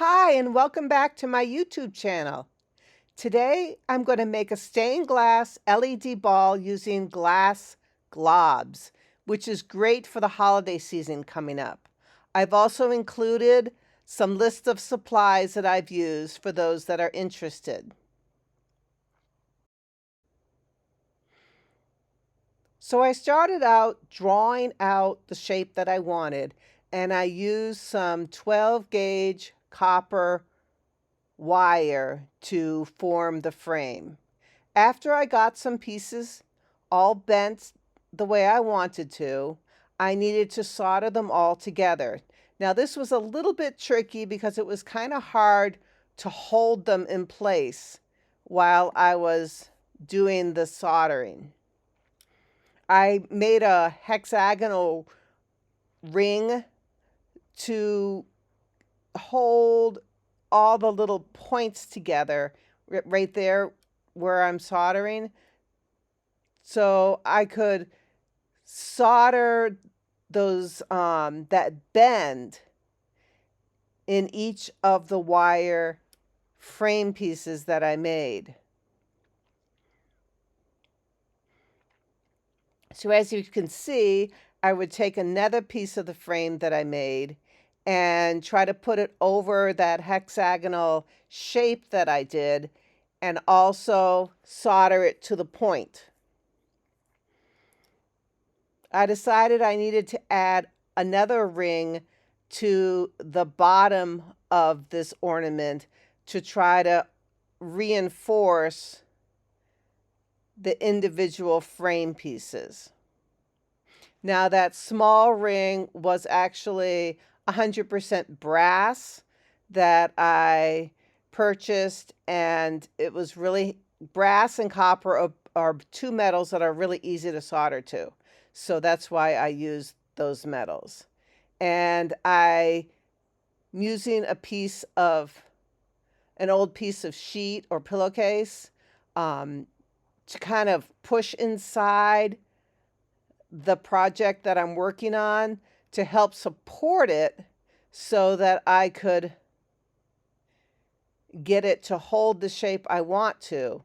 Hi, and welcome back to my YouTube channel. Today, I'm going to make a stained glass LED ball using glass globs, which is great for the holiday season coming up. I've also included some lists of supplies that I've used for those that are interested. So I started out drawing out the shape that I wanted, and I used some 12 gauge copper wire to form the frame. After I got some pieces all bent the way I wanted to, I needed to solder them all together. Now this was a little bit tricky because it was kind of hard to hold them in place while I was doing the soldering. I made a hexagonal ring to hold all the little points together right there where I'm soldering. So I could solder those that bend in each of the wire frame pieces that I made. So as you can see, I would take another piece of the frame that I made and try to put it over that hexagonal shape that I did and also solder it to the point. I decided I needed to add another ring to the bottom of this ornament to try to reinforce the individual frame pieces. Now that small ring was actually 100% brass that I purchased, and it was really brass and copper are two metals that are really easy to solder to. So that's why I use those metals. And I'm using an old piece of sheet or pillowcase to kind of push inside the project that I'm working on to help support it so that I could get it to hold the shape I want to.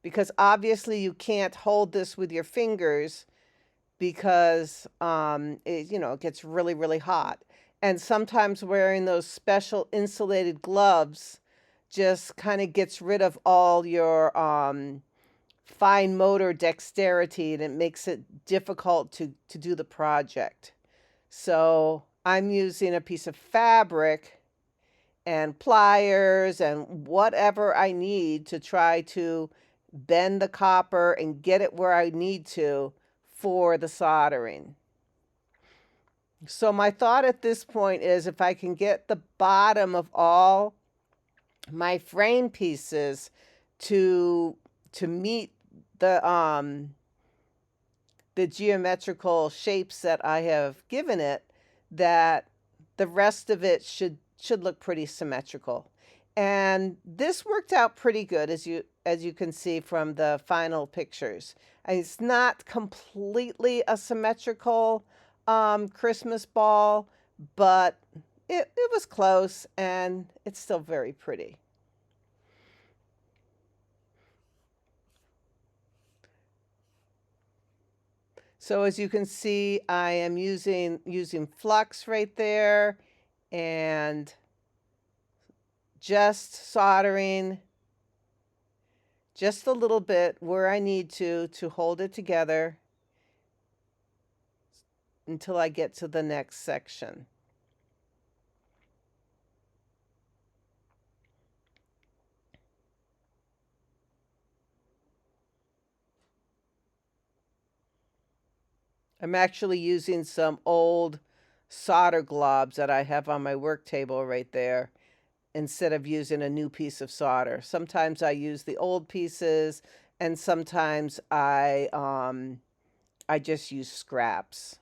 Because obviously you can't hold this with your fingers because it gets really, really hot. And sometimes wearing those special insulated gloves just kind of gets rid of all your fine motor dexterity, and it makes it difficult to do the project. So I'm using a piece of fabric and pliers and whatever I need to try to bend the copper and get it where I need to for the soldering. So my thought at this point is if I can get the bottom of all my frame pieces to meet the geometrical shapes that I have given it, that the rest of it should look pretty symmetrical. And this worked out pretty good, as you can see from the final pictures. It's not completely a symmetrical Christmas ball, but it was close, and it's still very pretty. So as you can see, I am using flux right there and just soldering just a little bit where I need to hold it together until I get to the next section. I'm actually using some old solder globs that I have on my work table right there instead of using a new piece of solder. Sometimes I use the old pieces, and sometimes I just use scraps.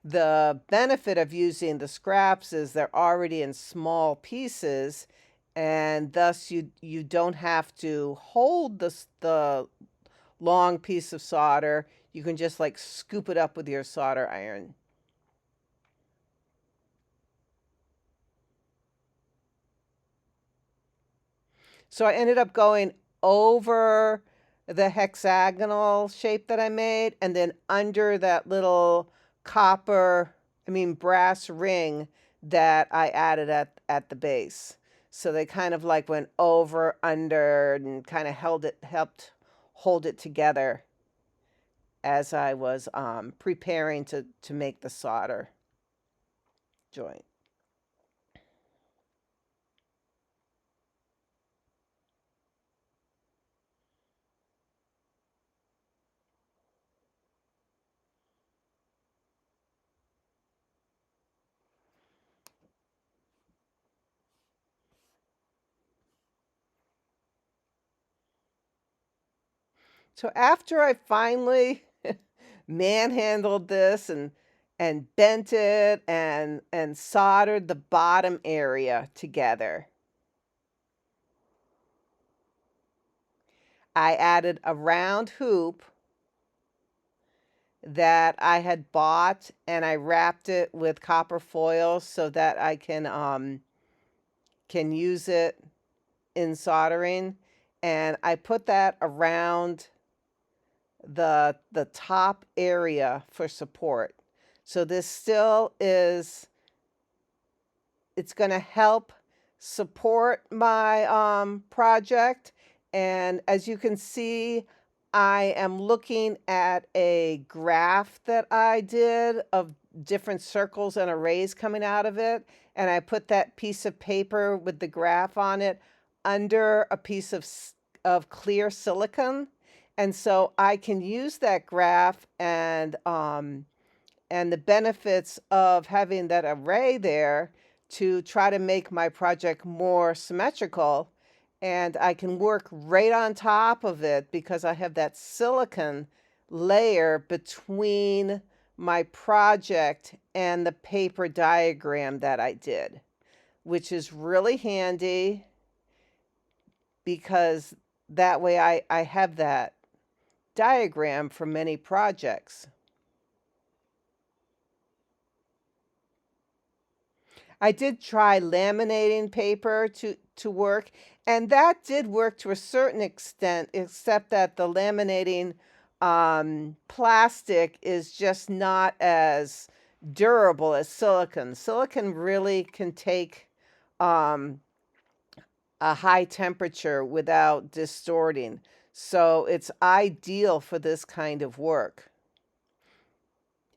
The benefit of using the scraps is they're already in small pieces, and thus you don't have to hold the long piece of solder. You can just like scoop it up with your solder iron. So I ended up going over the hexagonal shape that I made and then under that little brass ring that I added at the base. So they kind of like went over, under, and kind of helped hold it together as I was preparing to make the solder joint. So after I finally manhandled this and bent it and soldered the bottom area together, I added a round hoop that I had bought and I wrapped it with copper foil so that I can use it in soldering, and I put that around the top area for support. So this still is, it's going to help support my project. And as you can see, I am looking at a graph that I did of different circles and arrays coming out of it. And I put that piece of paper with the graph on it under a piece of clear silicone. And so I can use that graph and the benefits of having that array there to try to make my project more symmetrical. And I can work right on top of it because I have that silicon layer between my project and the paper diagram that I did, which is really handy because that way I have that diagram for many projects. I did try laminating paper to work, and that did work to a certain extent, except that the laminating plastic is just not as durable as silicon. Silicon really can take um, a high temperature without distorting, so it's ideal for this kind of work.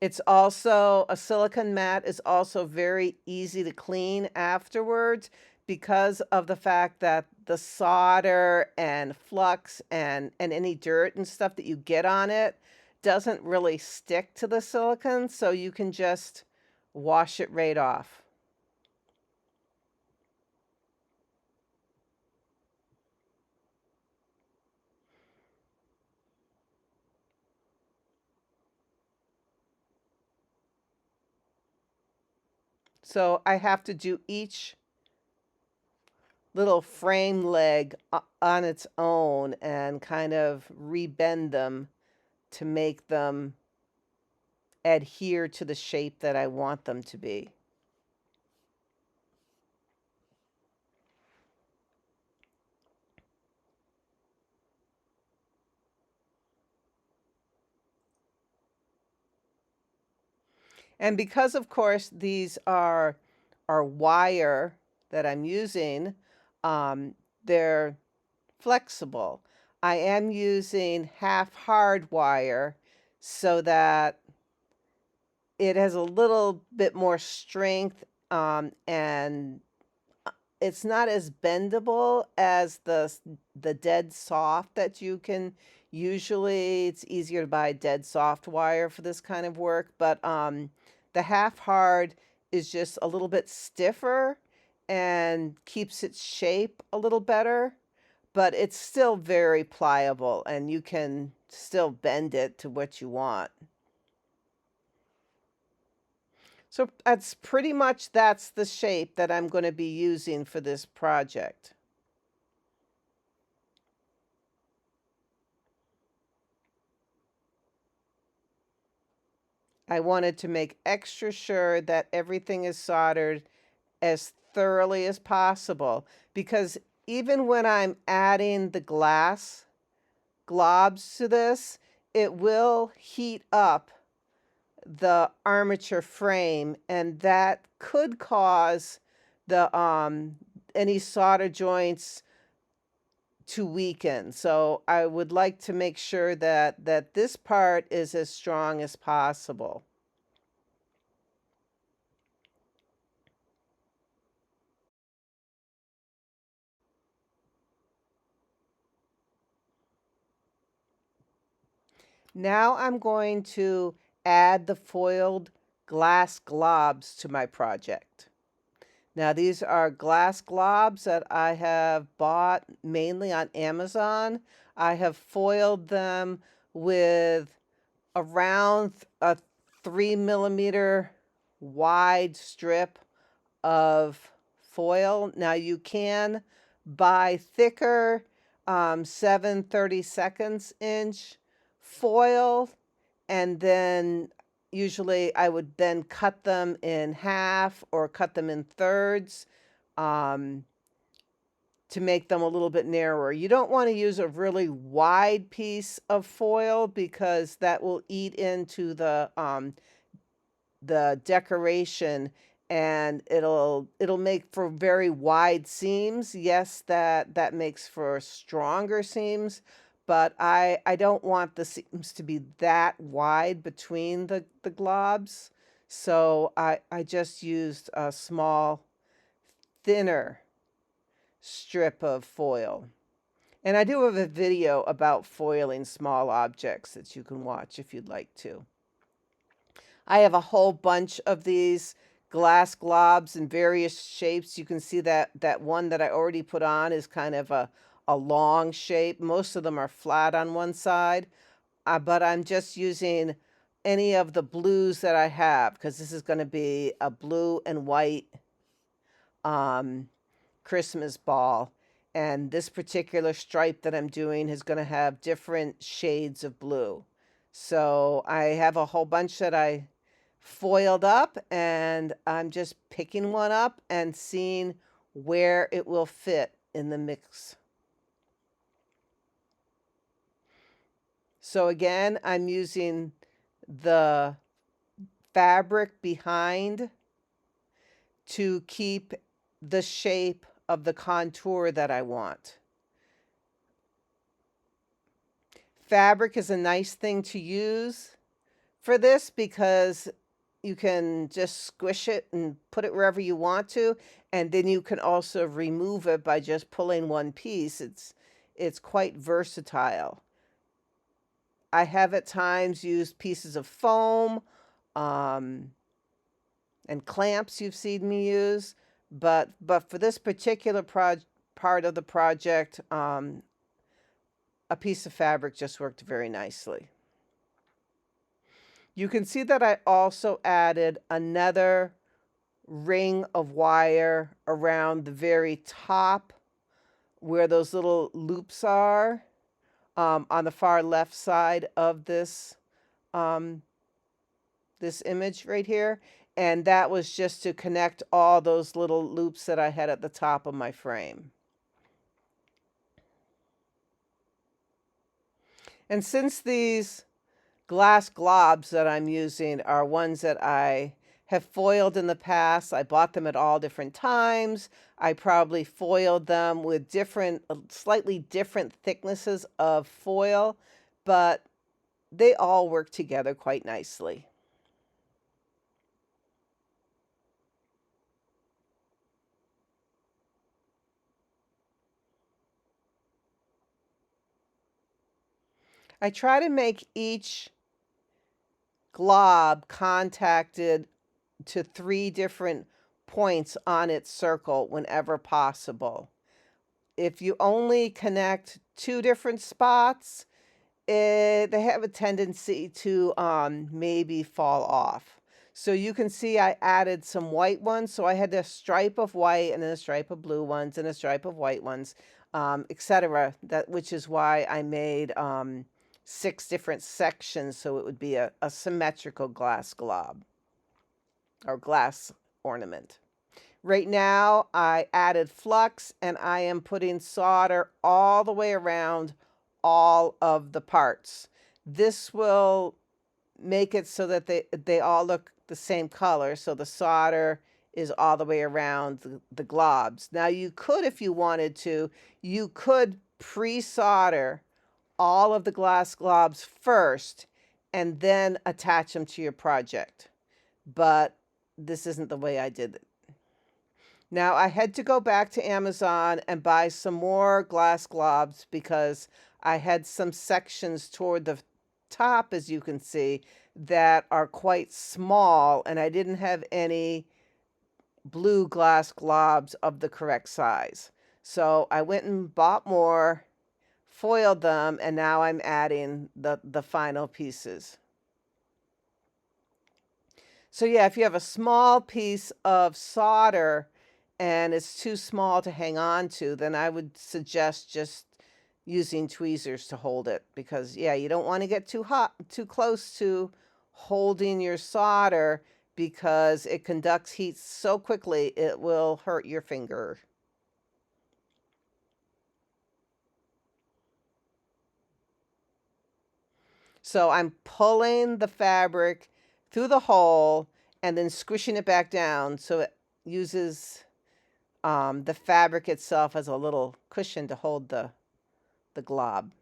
It's also, a silicone mat is also very easy to clean afterwards because of the fact that the solder and flux and any dirt and stuff that you get on it doesn't really stick to the silicone, so you can just wash it right off. So I have to do each little frame leg on its own and kind of rebend them to make them adhere to the shape that I want them to be. And because, of course, these are wire that I'm using, they're flexible. I am using half hard wire so that it has a little bit more strength, and it's not as bendable as the dead soft that you can usually. It's easier to buy dead soft wire for this kind of work, but the half hard is just a little bit stiffer and keeps its shape a little better, but it's still very pliable and you can still bend it to what you want. So that's the shape that I'm going to be using for this project. I wanted to make extra sure that everything is soldered as thoroughly as possible because even when I'm adding the glass globs to this, it will heat up the armature frame, and that could cause the any solder joints to weaken. So I would like to make sure that this part is as strong as possible. Now I'm going to add the foiled glass globs to my project. Now these are glass globs that I have bought mainly on Amazon. I have foiled them with around a 3 millimeter wide strip of foil. Now you can buy thicker 7/32 inch foil, and then usually I would then cut them in half or cut them in thirds um, to make them a little bit narrower. You don't want to use a really wide piece of foil because that will eat into the decoration, and it'll make for very wide seams. Yes, that makes for stronger seams, but I don't want the seams to be that wide between the globs. So I just used a small, thinner strip of foil. And I do have a video about foiling small objects that you can watch if you'd like to. I have a whole bunch of these glass globs in various shapes. You can see that one that I already put on is kind of a long shape. Most of them are flat on one side, but I'm just using any of the blues that I have because this is going to be a blue and white um, Christmas ball. And this particular stripe that I'm doing is going to have different shades of blue. So I have a whole bunch that I foiled up, and I'm just picking one up and seeing where it will fit in the mix. So again, I'm using the fabric behind to keep the shape of the contour that I want. Fabric is a nice thing to use for this because you can just squish it and put it wherever you want to, and then you can also remove it by just pulling one piece. It's quite versatile. I have at times used pieces of foam um, and clamps you've seen me use, but for this particular part of the project, a piece of fabric just worked very nicely. You can see that I also added another ring of wire around the very top where those little loops are on the far left side of um, this image right here. And that was just to connect all those little loops that I had at the top of my frame. And since these glass globs that I'm using are ones that I have foiled in the past, I bought them at all different times. I probably foiled them with slightly different thicknesses of foil, but they all work together quite nicely. I try to make each glob contacted to 3 different points on its circle whenever possible. If you only connect 2 different spots, they have a tendency to maybe fall off. So you can see I added some white ones. So I had a stripe of white and then a stripe of blue ones and a stripe of white ones, etc. Which is why I made 6 different sections so it would be a symmetrical glass glob or glass ornament. Right now, I added flux and I am putting solder all the way around all of the parts. This will make it so that they all look the same color. So the solder is all the way around the globs. Now you could, if you wanted to, you could pre-solder all of the glass globs first and then attach them to your project. But this isn't the way I did it. Now I had to go back to Amazon and buy some more glass globs because I had some sections toward the top, as you can see, that are quite small, and I didn't have any blue glass globs of the correct size. So I went and bought more, foiled them, and now I'm adding the final pieces. So yeah, if you have a small piece of solder and it's too small to hang on to, then I would suggest just using tweezers to hold it, because yeah, you don't want to get too close to holding your solder, because it conducts heat so quickly it will hurt your finger. So I'm pulling the fabric through the hole and then squishing it back down so it uses the fabric itself as a little cushion to hold the glob.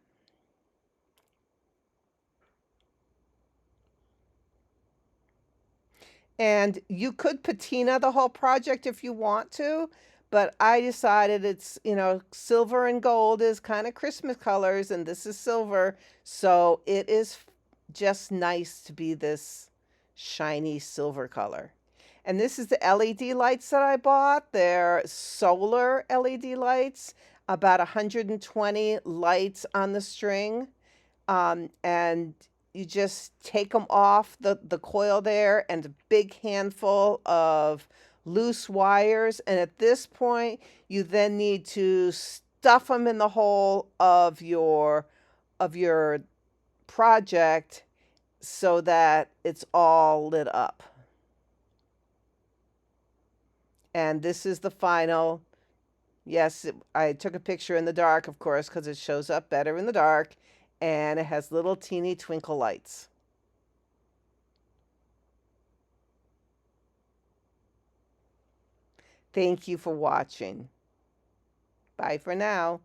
And you could patina the whole project if you want to, but I decided it's, silver and gold is kind of Christmas colors, and this is silver, so it is just nice to be this shiny silver color. And this is the LED lights that I bought. They're solar LED lights, about 120 lights on the string. And you just take them off the coil there, and a big handful of loose wires. And at this point, you then need to stuff them in the hole of your project so that it's all lit up. And this is the final. Yes, I took a picture in the dark, of course, because it shows up better in the dark, and it has little teeny twinkle lights. Thank you for watching. Bye for now.